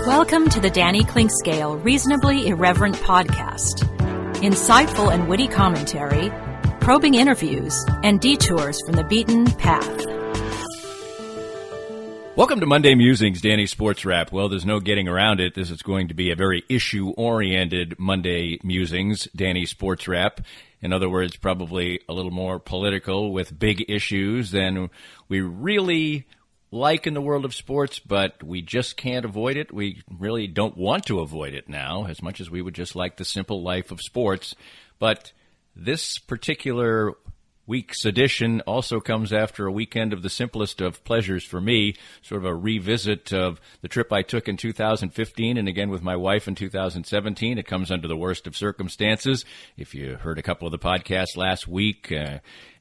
Welcome to the Danny Clinkscale Reasonably Irreverent podcast. Insightful and witty commentary, probing interviews, and detours from the beaten path. Welcome to Monday Musings-Danny SportsWrap. Well, there's no getting around it. This is going to be a very issue-oriented Monday Musings-Danny SportsWrap. In other words, probably a little more political with big issues than we really like in the world of sports, but we just can't avoid it. We really don't want to avoid it now, as much as we would just like the simple life of sports. But this particular week's edition also comes after a weekend of the simplest of pleasures for me, sort of a revisit of the trip I took in 2015 and again with my wife in 2017. It comes under the worst of circumstances. If you heard a couple of the podcasts last week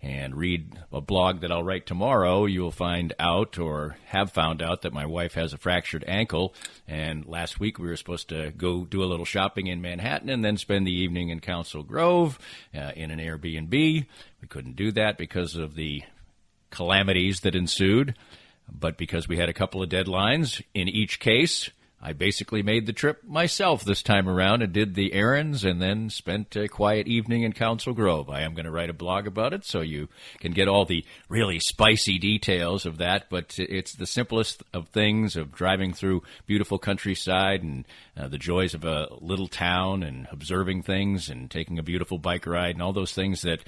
and read a blog that I'll write tomorrow, you will find out or have found out that my wife has a fractured ankle. And last week we were supposed to go do a little shopping in Manhattan and then spend the evening in Council Grove in an Airbnb. We couldn't do that because of the calamities that ensued, but because we had a couple of deadlines in each case, I basically made the trip myself this time around and did the errands and then spent a quiet evening in Council Grove. I am going to write a blog about it so you can get all the really spicy details of that, but it's the simplest of things, of driving through beautiful countryside and the joys of a little town and observing things and taking a beautiful bike ride and all those things that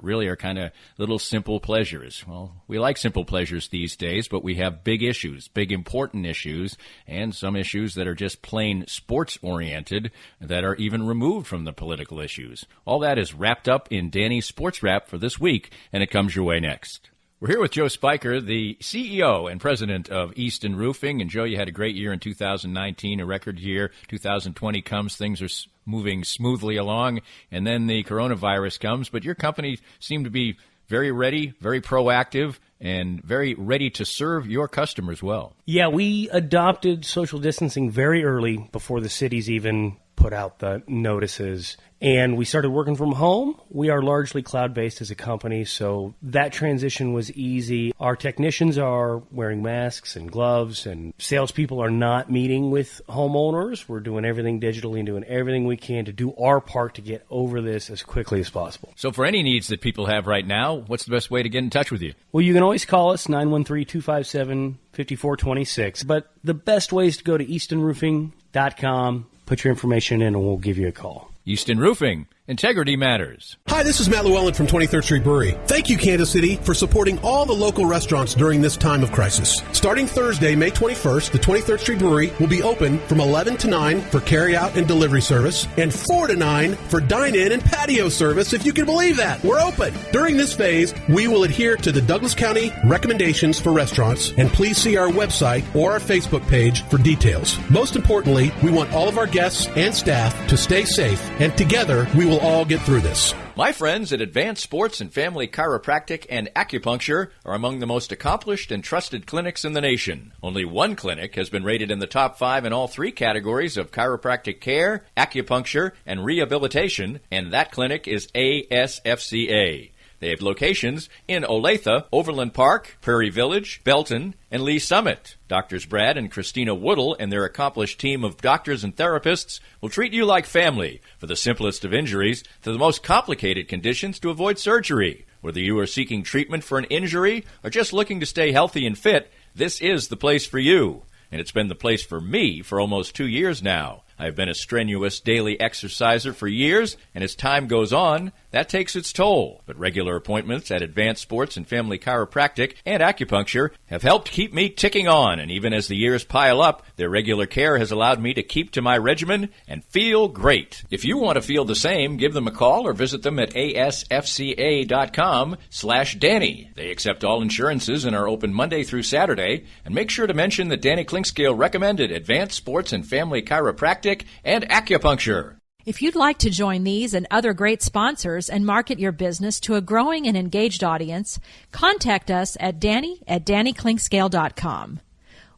really are kind of little simple pleasures. Well, we like simple pleasures these days, but we have big issues, big important issues, and some issues that are just plain sports-oriented that are even removed from the political issues. All that is wrapped up in Danny's Sports Wrap for this week, and it comes your way next. We're here with Joe Spiker, the CEO and president of Easton Roofing. And Joe, you had a great year in 2019, a record year. 2020 comes, things are moving smoothly along, and then the coronavirus comes. But your company seemed to be very ready, very proactive, and very ready to serve your customers well. Yeah, we adopted social distancing very early before the cities even put out the notices. And we started working from home. We are largely cloud-based as a company, so that transition was easy. Our technicians are wearing masks and gloves, and salespeople are not meeting with homeowners. We're doing everything digitally and doing everything we can to do our part to get over this as quickly as possible. So for any needs that people have right now, what's the best way to get in touch with you? Well, you can always call us, 913-257-5426. But the best way is to go to eastonroofing.com, put your information in, and we'll give you a call. Easton Roofing. Integrity matters. Hi, this is Matt Llewellyn from 23rd Street Brewery. Thank you, Kansas City, for supporting all the local restaurants during this time of crisis. Starting Thursday, May 21st, the 23rd Street Brewery will be open from 11 to 9 for carry-out and delivery service and 4 to 9 for dine-in and patio service, if you can believe that. We're open. During this phase, we will adhere to the Douglas County recommendations for restaurants, and please see our website or our Facebook page for details. Most importantly, we want all of our guests and staff to stay safe, and together we will all get through this. My friends at Advanced Sports and Family Chiropractic and Acupuncture are among the most accomplished and trusted clinics in the nation. Only one clinic has been rated in the top 5 in all 3 categories of chiropractic care, acupuncture, and rehabilitation, and that clinic is ASFCA. They have locations in Olathe, Overland Park, Prairie Village, Belton, and Lee Summit. Doctors Brad and Christina Woodle and their accomplished team of doctors and therapists will treat you like family, for the simplest of injuries to the most complicated conditions to avoid surgery. Whether you are seeking treatment for an injury or just looking to stay healthy and fit, this is the place for you. And it's been the place for me for almost 2 years now. I've been a strenuous daily exerciser for years, and as time goes on, that takes its toll. But regular appointments at Advanced Sports and Family Chiropractic and Acupuncture have helped keep me ticking on, and even as the years pile up, their regular care has allowed me to keep to my regimen and feel great. If you want to feel the same, give them a call or visit them at asfca.com/Danny. They accept all insurances and are open Monday through Saturday, and make sure to mention that Danny Clinkscale recommended Advanced Sports and Family Chiropractic and Acupuncture. If you'd like to join these and other great sponsors and market your business to a growing and engaged audience, contact us at danny@dannyclinkscale.com.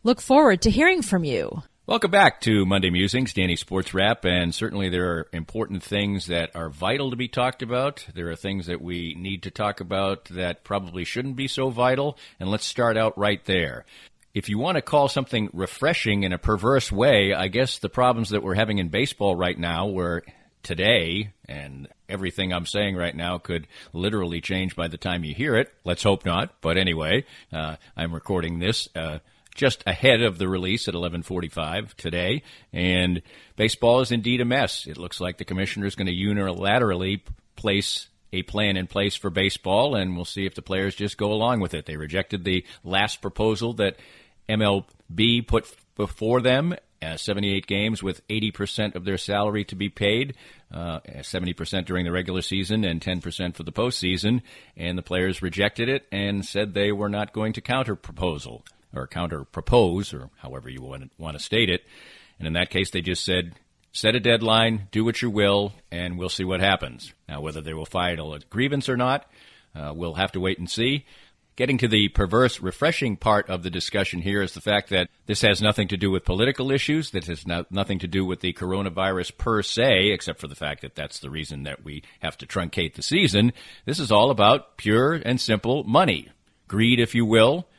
Look forward to hearing from you. Welcome back to Monday Musings, Danny Sports Wrap, and certainly there are important things that are vital to be talked about. There are things that we need to talk about that probably shouldn't be so vital, and let's start out right there. if you want to call something refreshing in a perverse way, I guess the problems that we're having in baseball right now were today, and everything I'm saying right now could literally change by the time you hear it. Let's hope not. But anyway, I'm recording this just ahead of the release at 11:45 today, and baseball is indeed a mess. It looks like the commissioner is going to unilaterally place a plan in place for baseball, and we'll see if the players just go along with it. They rejected the last proposal that MLB put before them, 78 games with 80% of their salary to be paid, 70% during the regular season and 10% for the postseason, and the players rejected it and said they were not going to counter-propose, or however you want to state it. And in that case, they just said, set a deadline, do what you will, and we'll see what happens. Now, whether they will file a grievance or not, we'll have to wait and see. Getting to the perverse, refreshing part of the discussion here is the fact that this has nothing to do with political issues. That has nothing to do with the coronavirus per se, except for the fact that that's the reason that we have to truncate the season. This is all about pure and simple money. Greed, if you will.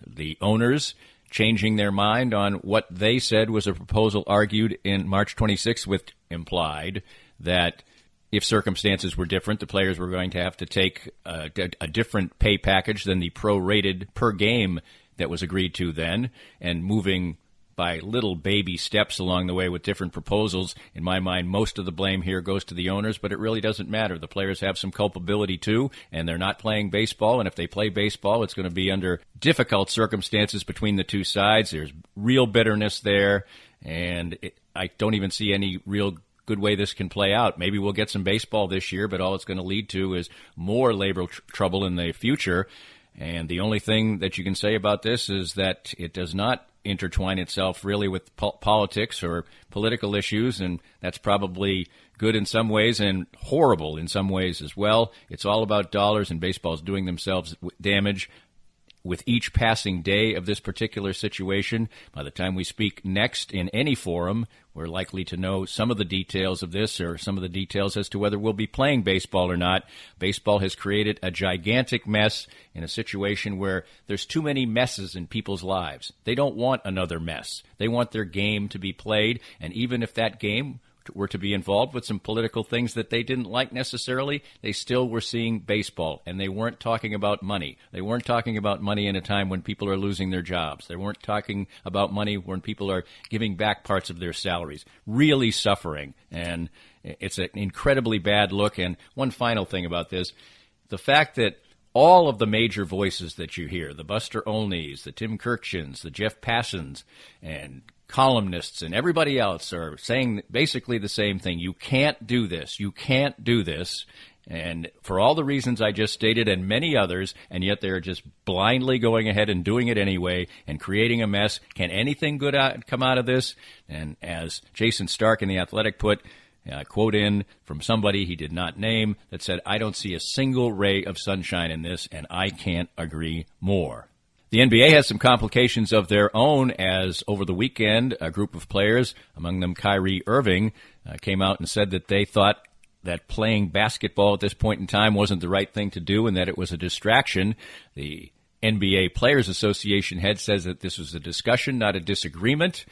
The owners changing their mind on what they said was a proposal argued in March 26th, which implied that if circumstances were different, the players were going to have to take a different pay package than the prorated per game that was agreed to then, and moving by little baby steps along the way with different proposals. In my mind, most of the blame here goes to the owners, but it really doesn't matter. The players have some culpability too, and they're not playing baseball, and if they play baseball, it's going to be under difficult circumstances between the two sides. There's real bitterness there, and I don't even see any real good way this can play out. Maybe we'll get some baseball this year, but all it's going to lead to is more labor trouble in the future. And the only thing that you can say about this is that it does not intertwine itself really with politics or political issues, and that's probably good in some ways and horrible in some ways as well. It's all about dollars, and baseball's doing themselves damage with each passing day of this particular situation. By the time we speak next in any forum, we're likely to know some of the details of this, or some of the details as to whether we'll be playing baseball or not. Baseball has created a gigantic mess in a situation where there's too many messes in people's lives. They don't want another mess. They want their game to be played, and even if that game were to be involved with some political things that they didn't like necessarily, they still were seeing baseball, and they weren't talking about money. They weren't talking about money in a time when people are losing their jobs. They weren't talking about money when people are giving back parts of their salaries, really suffering, and it's an incredibly bad look. And one final thing about this, the fact that all of the major voices that you hear, the Buster Olneys, the Tim Kirkchens, the Jeff Passons, and columnists and everybody else are saying basically the same thing. You can't do this. You can't do this. And for all the reasons I just stated and many others, and yet they're just blindly going ahead and doing it anyway and creating a mess. Can anything good come out of this? And as Jason Stark in The Athletic put, quote in from somebody he did not name that said, I don't see a single ray of sunshine in this, and I can't agree more. The NBA has some complications of their own, as over the weekend, a group of players, among them Kyrie Irving, came out and said that they thought that playing basketball at this point in time wasn't the right thing to do and that it was a distraction. The NBA Players Association head says that this was a discussion, not a disagreement.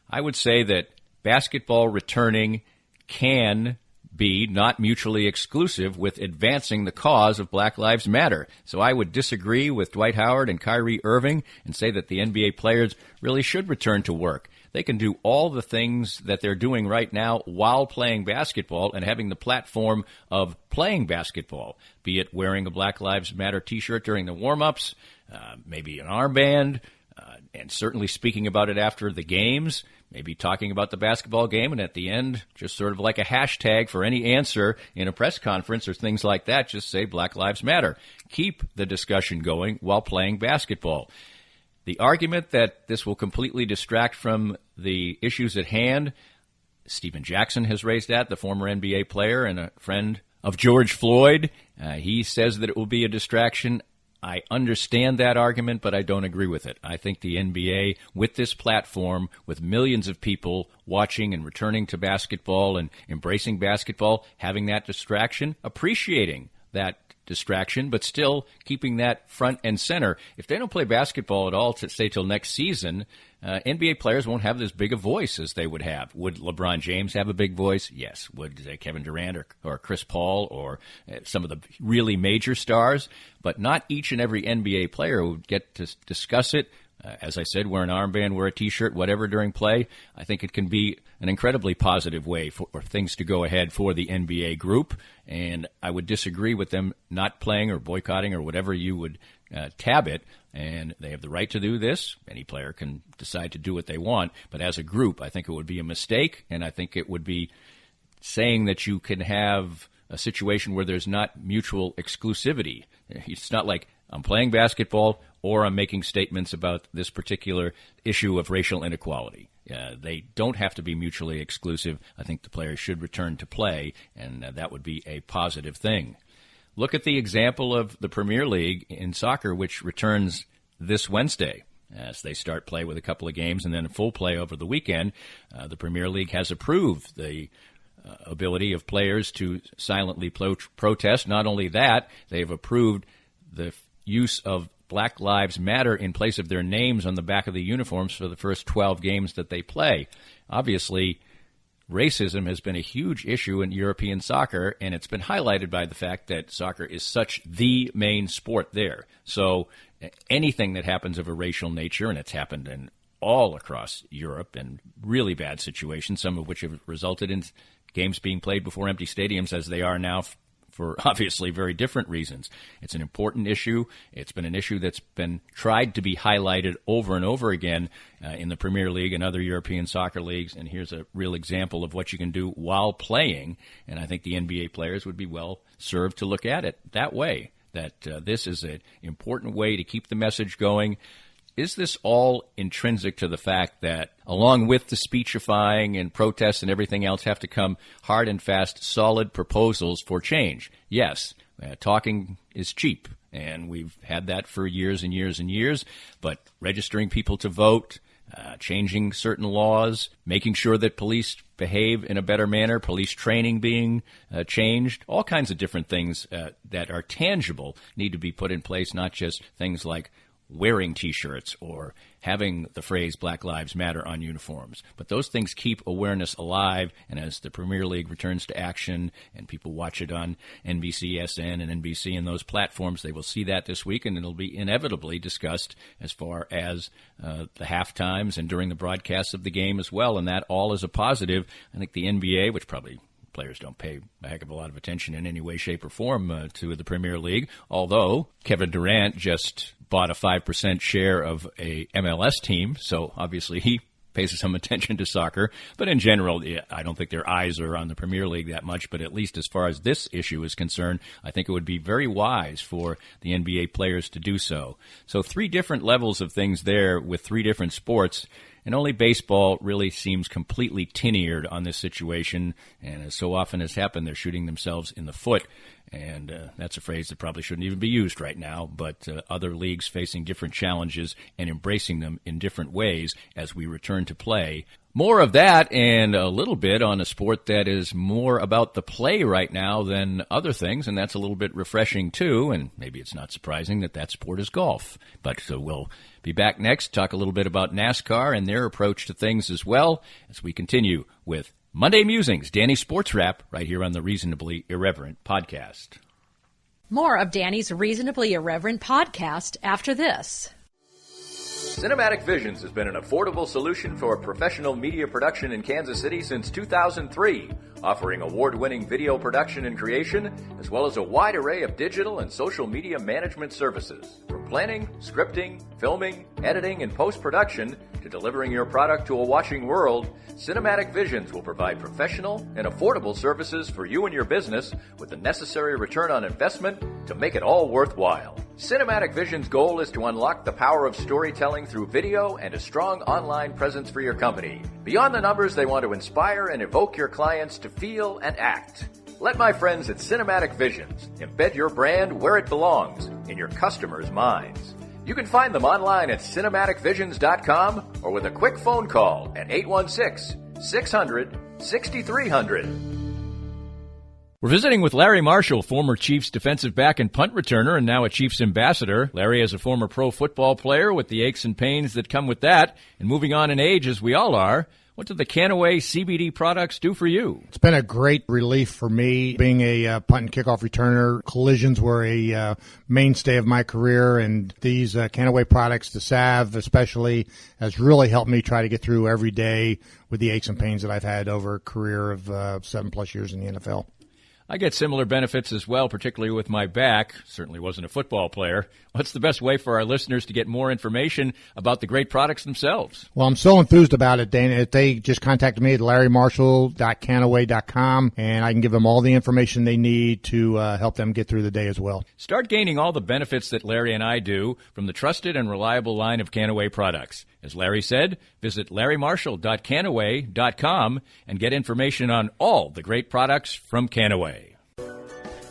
I would say that basketball returning can be not mutually exclusive with advancing the cause of Black Lives Matter. So I would disagree with Dwight Howard and Kyrie Irving and say that the NBA players really should return to work. They can do all the things that they're doing right now while playing basketball and having the platform of playing basketball, be it wearing a Black Lives Matter T-shirt during the warm-ups, maybe an armband, and certainly speaking about it after the games, maybe talking about the basketball game, and at the end, just sort of like a hashtag for any answer in a press conference or things like that, just say Black Lives Matter. Keep the discussion going while playing basketball. The argument that this will completely distract from the issues at hand, Stephen Jackson has raised that, the former NBA player and a friend of George Floyd. He says that it will be a distraction. I understand that argument, but I don't agree with it. I think the NBA, with this platform, with millions of people watching and returning to basketball and embracing basketball, having that distraction, appreciating that distraction, but still keeping that front and center. If they don't play basketball at all, say till next season, NBA players won't have as big a voice as they would have. Would LeBron James have a big voice? Yes. Would Kevin Durant or Chris Paul or some of the really major stars? But not each and every NBA player would get to discuss it. As I said, wear an armband, wear a T-shirt, whatever during play. I think it can be an incredibly positive way for things to go ahead for the NBA group. And I would disagree with them not playing or boycotting or whatever you would tab it. And they have the right to do this. Any player can decide to do what they want. But as a group, I think it would be a mistake. And I think it would be saying that you can have a situation where there's not mutual exclusivity. It's not like I'm playing basketball or I'm making statements about this particular issue of racial inequality. They don't have to be mutually exclusive. I think the players should return to play, and that would be a positive thing. Look at the example of the Premier League in soccer, which returns this Wednesday as they start play with a couple of games and then full play over the weekend. The Premier League has approved the ability of players to silently protest. Not only that, they have approved the use of Black Lives Matter in place of their names on the back of the uniforms for the first 12 games that they play. Obviously, racism has been a huge issue in European soccer, and it's been highlighted by the fact that soccer is such the main sport there. So anything that happens of a racial nature, and it's happened in all across Europe in really bad situations, some of which have resulted in games being played before empty stadiums as they are now for obviously very different reasons. It's an important issue. It's been an issue that's been tried to be highlighted over and over again in the Premier League and other European soccer leagues. And here's a real example of what you can do while playing. And I think the NBA players would be well served to look at it that way, that this is an important way to keep the message going. Is this all intrinsic to the fact that along with the speechifying and protests and everything else have to come hard and fast, solid proposals for change? Yes, talking is cheap, and we've had that for years and years and years, but registering people to vote, changing certain laws, making sure that police behave in a better manner, police training being changed, all kinds of different things that are tangible need to be put in place, not just things like wearing T-shirts or having the phrase Black Lives Matter on uniforms. But those things keep awareness alive, and as the Premier League returns to action and people watch it on NBCSN and NBC and those platforms, they will see that this week, and it'll be inevitably discussed as far as the halftimes and during the broadcasts of the game as well, and that all is a positive. I think the NBA, which probably players don't pay a heck of a lot of attention in any way, shape, or form to the Premier League, although Kevin Durant just bought a 5% share of a MLS team, so obviously he pays some attention to soccer. But in general, I don't think their eyes are on the Premier League that much, but at least as far as this issue is concerned, I think it would be very wise for the NBA players to do so. So 3 different levels of things there with 3 different sports. And only baseball really seems completely tin-eared on this situation. And as so often has happened, they're shooting themselves in the foot. And that's a phrase that probably shouldn't even be used right now. But other leagues facing different challenges and embracing them in different ways as we return to play. More of that and a little bit on a sport that is more about the play right now than other things, and that's a little bit refreshing too, and maybe it's not surprising that that sport is golf. But we'll be back next, talk a little bit about NASCAR and their approach to things as well, as we continue with Monday Musings, Danny SportsWrap, right here on the Reasonably Irreverent podcast. More of Danny's Reasonably Irreverent podcast after this. Cinematic Visions has been an affordable solution for professional media production in Kansas City since 2003, offering award-winning video production and creation, as well as a wide array of digital and social media management services. From planning, scripting, filming, editing, and post-production to delivering your product to a watching world, Cinematic Visions will provide professional and affordable services for you and your business with the necessary return on investment to make it all worthwhile. Cinematic Vision's goal is to unlock the power of storytelling through video and a strong online presence for your company. Beyond the numbers, they want to inspire and evoke your clients to feel and act. Let my friends at Cinematic Visions embed your brand where it belongs, in your customers' minds. You can find them online at cinematicvisions.com or with a quick phone call at 816-600-6300. We're visiting with Larry Marshall, former Chiefs defensive back and punt returner and now a Chiefs ambassador. Larry is a former pro football player with the aches and pains that come with that. And moving on in age, as we all are, what do the Canaway CBD products do for you? It's been a great relief for me. Being a punt and kickoff returner, collisions were a mainstay of my career, and these Canaway products, the salve especially, has really helped me try to get through every day with the aches and pains that I've had over a career of 7+ years in the NFL. I get similar benefits as well, particularly with my back. Certainly wasn't a football player. What's the best way for our listeners to get more information about the great products themselves? Well, I'm so enthused about it, Dana. If they just contact me at larrymarshall.canaway.com, and I can give them all the information they need to help them get through the day as well. Start gaining all the benefits that Larry and I do from the trusted and reliable line of Canaway products. As Larry said, visit larrymarshall.canaway.com and get information on all the great products from Canaway.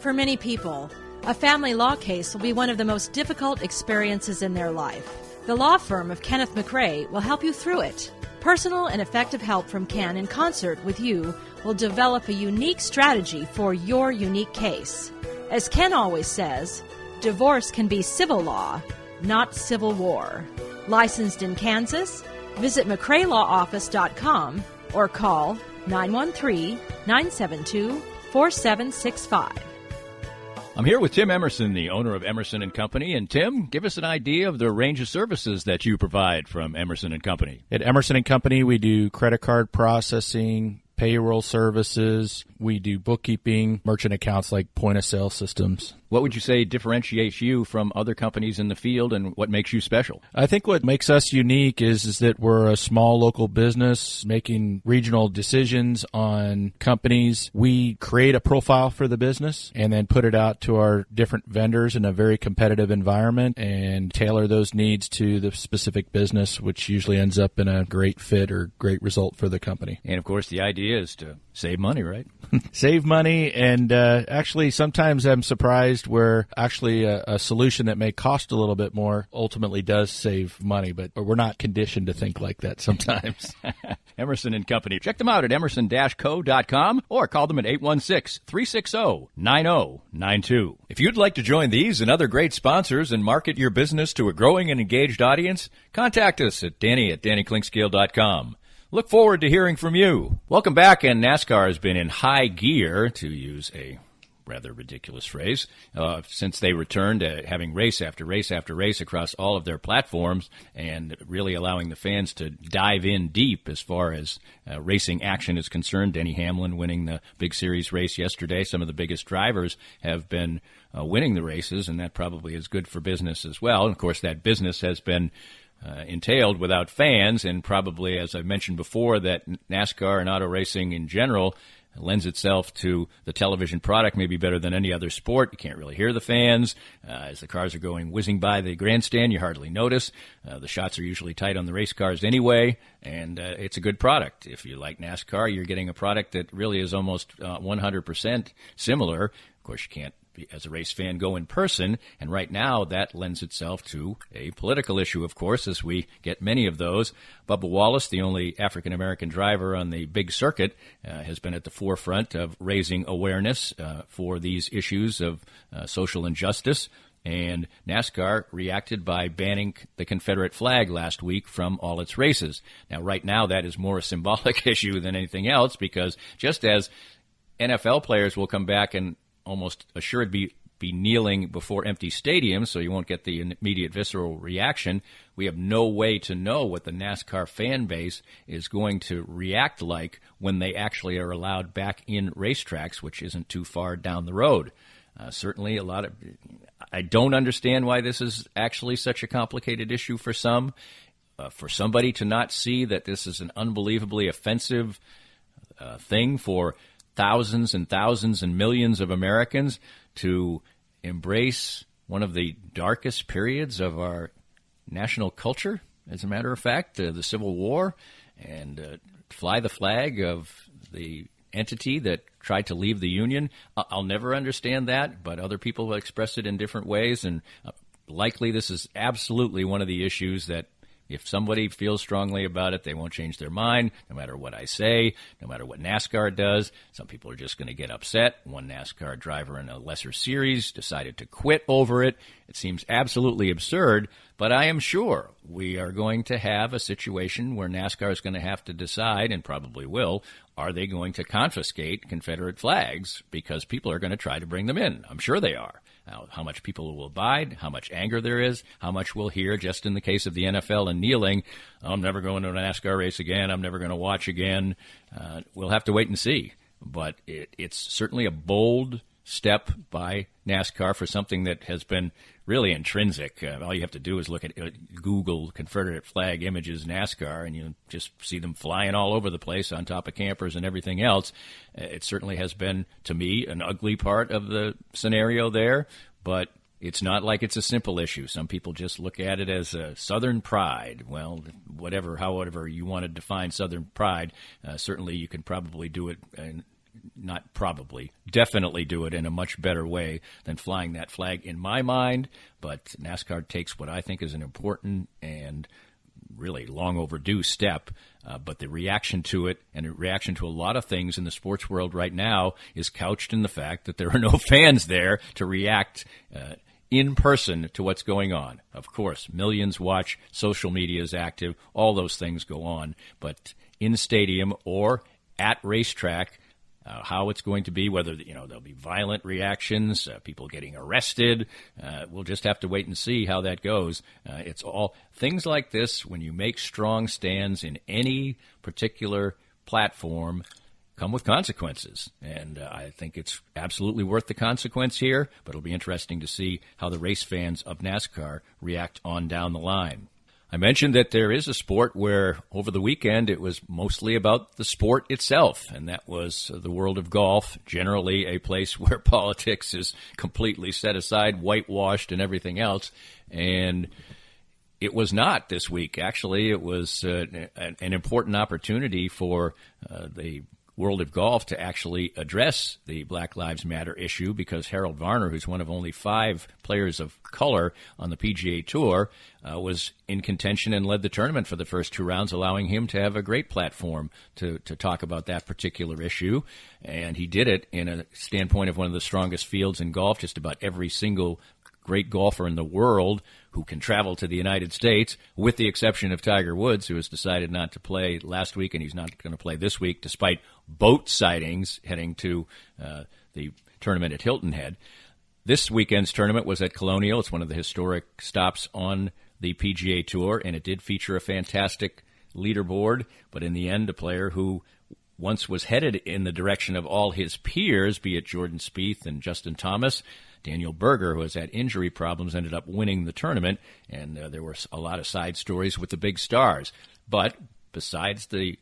For many people, a family law case will be one of the most difficult experiences in their life. The law firm of Kenneth McRae will help you through it. Personal and effective help from Ken in concert with you will develop a unique strategy for your unique case. As Ken always says, divorce can be civil law, not civil war. Licensed in Kansas? Visit McRaeLawOffice.com or call 913-972-4765. I'm here with Tim Emerson, the owner of Emerson & Company. And Tim, give us an idea of the range of services that you provide from Emerson & Company. At Emerson & Company, we do credit card processing, payroll services. We do bookkeeping, merchant accounts like point-of-sale systems. What would you say differentiates you from other companies in the field, and what makes you special? I think what makes us unique is that we're a small local business making regional decisions on companies. We create a profile for the business and then put it out to our different vendors in a very competitive environment and tailor those needs to the specific business, which usually ends up in a great fit or great result for the company. And, of course, the idea is to save money, right? Save money, and actually sometimes I'm surprised where actually a solution that may cost a little bit more ultimately does save money, but we're not conditioned to think like that sometimes. Emerson & Company. Check them out at emerson-co.com or call them at 816-360-9092. If you'd like to join these and other great sponsors and market your business to a growing and engaged audience, contact us at Danny@DannyKlinkscale.com. Look forward to hearing from you. Welcome back, and NASCAR has been in high gear, to use a rather ridiculous phrase, since they returned to having race after race after race across all of their platforms and really allowing the fans to dive in deep as far as racing action is concerned. Denny Hamlin winning the Big Series race yesterday. Some of the biggest drivers have been winning the races, and that probably is good for business as well. And, of course, that business has been entailed without fans, and probably, as I mentioned before, that NASCAR and auto racing in general lends itself to the television product maybe better than any other sport. You can't really hear the fans. As the cars are going whizzing by the grandstand, you hardly notice. The shots are usually tight on the race cars anyway, and it's a good product. If you like NASCAR, you're getting a product that really is almost 100% similar. Of course, you can't, as a race fan, go in person, and right now that lends itself to a political issue, of course, as we get many of those. Bubba Wallace, the only African-American driver on the big circuit, has been at the forefront of raising awareness for these issues of social injustice, and NASCAR reacted by banning the Confederate flag last week from all its races. Now, right now, that is more a symbolic issue than anything else, because just as NFL players will come back and almost assured be kneeling before empty stadiums, so you won't get the immediate visceral reaction, we have no way to know what the NASCAR fan base is going to react like when they actually are allowed back in racetracks, which isn't too far down the road. Certainly I don't understand why this is actually such a complicated issue for some. For somebody to not see that this is an unbelievably offensive thing for thousands and thousands and millions of Americans to embrace one of the darkest periods of our national culture, as a matter of fact, the Civil War, and fly the flag of the entity that tried to leave the Union. I'll never understand that, but other people will express it in different ways, and likely this is absolutely one of the issues that If somebody feels strongly about it, they won't change their mind, no matter what I say, no matter what NASCAR does. Some people are just going to get upset. One NASCAR driver in a lesser series decided to quit over it. It seems absolutely absurd, but I am sure we are going to have a situation where NASCAR is going to have to decide, and probably will, are they going to confiscate Confederate flags because people are going to try to bring them in? I'm sure they are. How much people will abide, how much anger there is, how much we'll hear, just in the case of the NFL and kneeling, I'm never going to a NASCAR race again, I'm never going to watch again. We'll have to wait and see. But it's certainly a bold step by NASCAR for something that has been really intrinsic. All you have to do is look at Google Confederate flag images NASCAR, and you just see them flying all over the place on top of campers and everything else. It certainly has been, to me, an ugly part of the scenario there, but it's not like it's a simple issue. Some people just look at it as a Southern pride. Well, however you want to define Southern pride, certainly you can probably do it not probably, definitely do it in a much better way than flying that flag in my mind. But NASCAR takes what I think is an important and really long overdue step. But the reaction to it, and the reaction to a lot of things in the sports world right now, is couched in the fact that there are no fans there to react in person to what's going on. Of course, millions watch, social media is active, all those things go on. But in stadium or at racetrack, how it's going to be, whether there'll be violent reactions, people getting arrested. We'll just have to wait and see how that goes. It's all things like this. When you make strong stands in any particular platform, come with consequences. And I think it's absolutely worth the consequence here, but it'll be interesting to see how the race fans of NASCAR react on down the line. I mentioned that there is a sport where over the weekend it was mostly about the sport itself, and that was the world of golf, generally a place where politics is completely set aside, whitewashed, and everything else. And it was not this week. Actually, it was an important opportunity for the world of golf to actually address the Black Lives Matter issue, because Harold Varner, who's one of only 5 players of color on the PGA Tour, was in contention and led the tournament for the first 2 rounds, allowing him to have a great platform to talk about that particular issue. And he did it in a standpoint of one of the strongest fields in golf. Just about every single great golfer in the world who can travel to the United States, with the exception of Tiger Woods, who has decided not to play last week, and he's not going to play this week, despite boat sightings heading to the tournament at Hilton Head. This weekend's tournament was at Colonial. It's one of the historic stops on the PGA Tour, and it did feature a fantastic leaderboard, but in the end, a player who once was headed in the direction of all his peers, be it Jordan Spieth and Justin Thomas, Daniel Berger, who has had injury problems, ended up winning the tournament, and there were a lot of side stories with the big stars. But besides the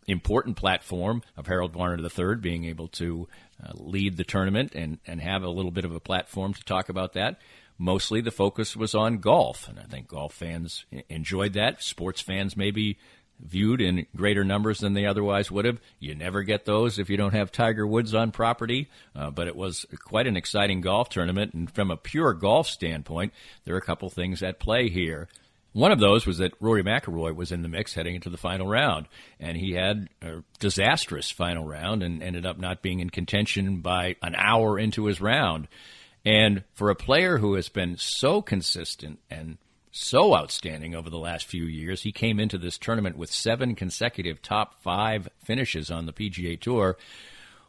important platform of Harold Varner III being able to lead the tournament and have a little bit of a platform to talk about that, mostly the focus was on golf, and I think golf fans enjoyed that. Sports fans maybe viewed in greater numbers than they otherwise would have. You never get those if you don't have Tiger Woods on property, but it was quite an exciting golf tournament, and from a pure golf standpoint, there are a couple things at play here. One of those was that Rory McIlroy was in the mix heading into the final round, and he had a disastrous final round and ended up not being in contention by an hour into his round. And for a player who has been so consistent and so outstanding over the last few years, he came into this tournament with 7 consecutive top 5 finishes on the PGA Tour.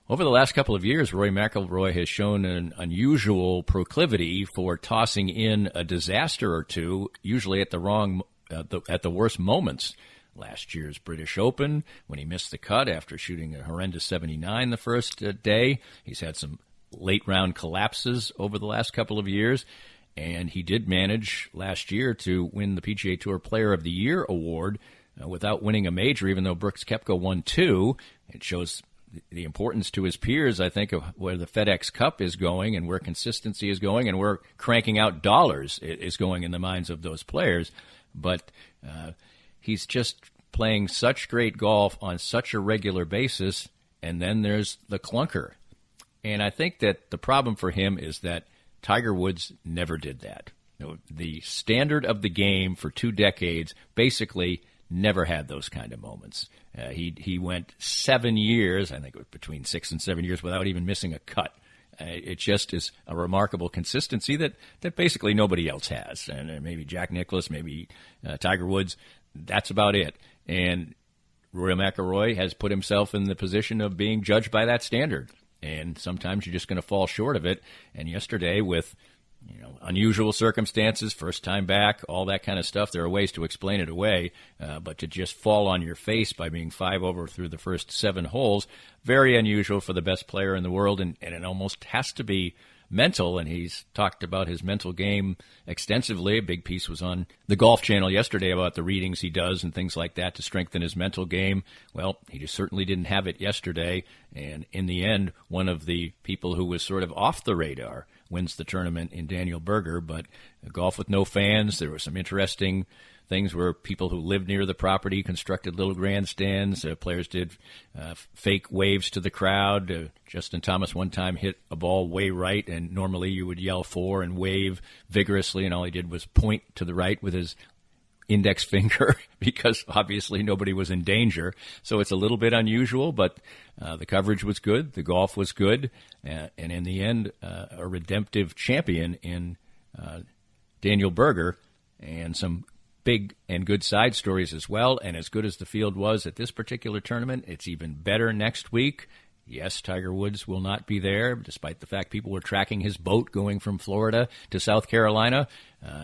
Over the last couple of years, Rory McIlroy has shown an unusual proclivity for tossing in a disaster or two, usually at the worst moments. Last year's British Open, when he missed the cut after shooting a horrendous 79 the first day. He's had some late-round collapses over the last couple of years. And he did manage last year to win the PGA Tour Player of the Year award without winning a major, even though Brooks Koepka won 2. It shows the importance to his peers, I think, of where the FedEx Cup is going and where consistency is going and where cranking out dollars is going in the minds of those players. But he's just playing such great golf on such a regular basis, and then there's the clunker. And I think that the problem for him is that Tiger Woods never did that. The standard of the game for 2 decades basically never had those kind of moments. He went 7 years, I think it was between 6 and 7 years, without even missing a cut. It just is a remarkable consistency that basically nobody else has. And maybe Jack Nicklaus, maybe Tiger Woods, that's about it. And Rory McIlroy has put himself in the position of being judged by that standard. And sometimes you're just going to fall short of it. And yesterday, with unusual circumstances, first time back, all that kind of stuff, there are ways to explain it away. But to just fall on your face by being 5 over through the first 7 holes, very unusual for the best player in the world. And it almost has to be mental, and he's talked about his mental game extensively. A big piece was on the Golf Channel yesterday about the readings he does and things like that to strengthen his mental game. Well, he just certainly didn't have it yesterday, and in the end, one of the people who was sort of off the radar wins the tournament in Daniel Berger. But golf with no fans, there were some interesting things where people who lived near the property constructed little grandstands. Players did fake waves to the crowd. Justin Thomas one time hit a ball way right, and normally you would yell for and wave vigorously, and all he did was point to the right with his index finger because obviously nobody was in danger. So it's a little bit unusual, but the coverage was good. The golf was good. And in the end, a redemptive champion in Daniel Berger, and some big and good side stories as well. And as good as the field was at this particular tournament, it's even better next week. Yes, Tiger Woods will not be there, despite the fact people were tracking his boat going from Florida to South Carolina.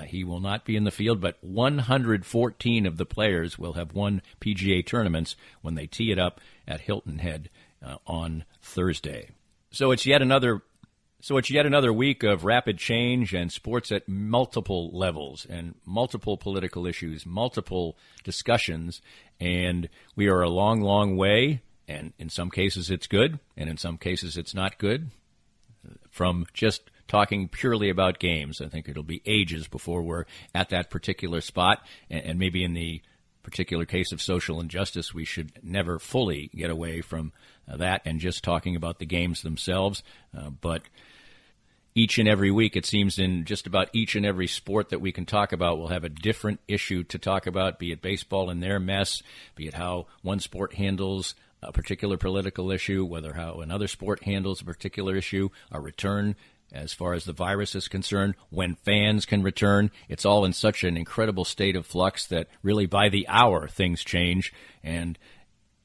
He will not be in the field, but 114 of the players will have won PGA tournaments when they tee it up at Hilton Head on Thursday. So it's yet another week of rapid change and sports at multiple levels and multiple political issues, multiple discussions, and we are a long, long way. And in some cases it's good, and in some cases it's not good, from just talking purely about games. I think it'll be ages before we're at that particular spot, and maybe in the particular case of social injustice, we should never fully get away from that and just talking about the games themselves. But each and every week, it seems in just about each and every sport that we can talk about, we'll have a different issue to talk about, be it baseball and their mess, be it how one sport handles a particular political issue, whether how another sport handles a particular issue, a return as far as the virus is concerned, when fans can return. It's all in such an incredible state of flux that really by the hour things change. And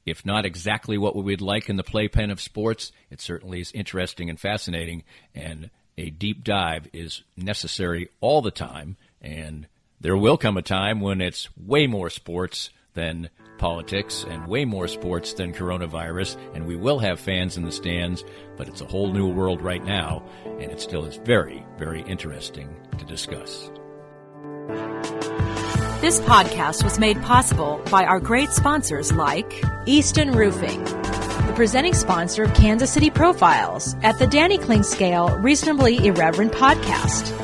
if not exactly what we would like in the playpen of sports, it certainly is interesting and fascinating, and a deep dive is necessary all the time. And there will come a time when it's way more sports than politics and way more sports than coronavirus, and we will have fans in the stands, but it's a whole new world right now, and it still is very, very interesting to discuss. This podcast was made possible by our great sponsors like Easton Roofing, the presenting sponsor of Kansas City Profiles at the Danny Kling Scale Reasonably Irreverent podcast.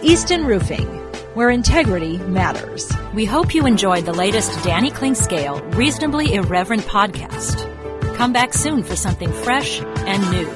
Easton Roofing, where integrity matters. We hope you enjoyed the latest Danny Kling Scale Reasonably Irreverent podcast. Come back soon for something fresh and new.